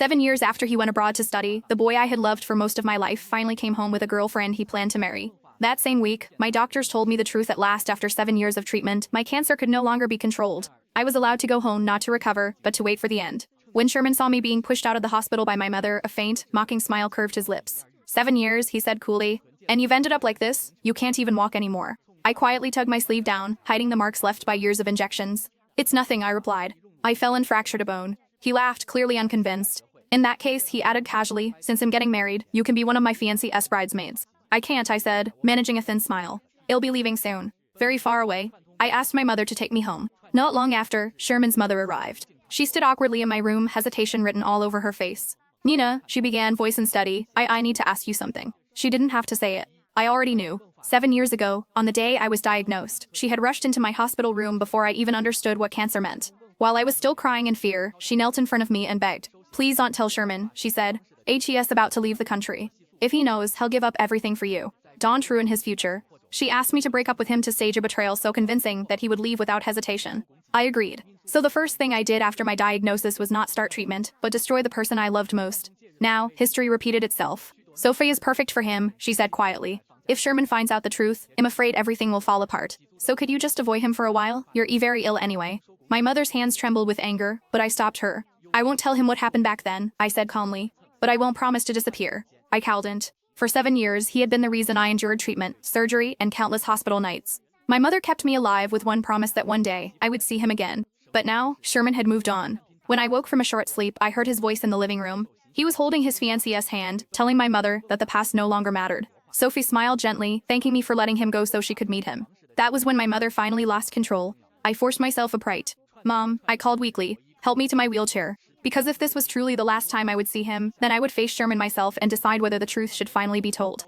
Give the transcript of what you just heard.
7 years after he went abroad to study, the boy I had loved for most of my life finally came home with a girlfriend he planned to marry. That same week, my doctors told me the truth at last. After 7 years of treatment, my cancer could no longer be controlled. I was allowed to go home, not to recover, but to wait for the end. When Sherman saw me being pushed out of the hospital by my mother, a faint, mocking smile curved his lips. 7 years, he said coolly. And you've ended up like this? You can't even walk anymore. I quietly tugged my sleeve down, hiding the marks left by years of injections. It's nothing, I replied. I fell and fractured a bone. He laughed, clearly unconvinced. In that case, he added casually, since I'm getting married, you can be one of my fiancée's bridesmaids. I can't, I said, managing a thin smile. I'll be leaving soon. Very far away. I asked my mother to take me home. Not long after, Sherman's mother arrived. She stood awkwardly in my room, hesitation written all over her face. Nina, she began, voice unsteady, I need to ask you something. She didn't have to say it. I already knew. 7 years ago, on the day I was diagnosed, she had rushed into my hospital room before I even understood what cancer meant. While I was still crying in fear, she knelt in front of me and begged. Please don't tell Sherman, she said. He's about to leave the country. If he knows, he'll give up everything for you. Don't ruin his future. She asked me to break up with him to stage a betrayal so convincing that he would leave without hesitation. I agreed. So the first thing I did after my diagnosis was not start treatment, but destroy the person I loved most. Now, history repeated itself. Sophie is perfect for him, she said quietly. If Sherman finds out the truth, I'm afraid everything will fall apart. So could you just avoid him for a while? You're very ill anyway. My mother's hands trembled with anger, but I stopped her. I won't tell him what happened back then, I said calmly. But I won't promise to disappear. I couldn't. For 7 years, he had been the reason I endured treatment, surgery, and countless hospital nights. My mother kept me alive with one promise that one day, I would see him again. But now, Sherman had moved on. When I woke from a short sleep, I heard his voice in the living room. He was holding his fiancée's hand, telling my mother that the past no longer mattered. Sophie smiled gently, thanking me for letting him go so she could meet him. That was when my mother finally lost control. I forced myself upright. Mom, I called weakly. Help me to my wheelchair. Because if this was truly the last time I would see him, then I would face Sherman myself and decide whether the truth should finally be told.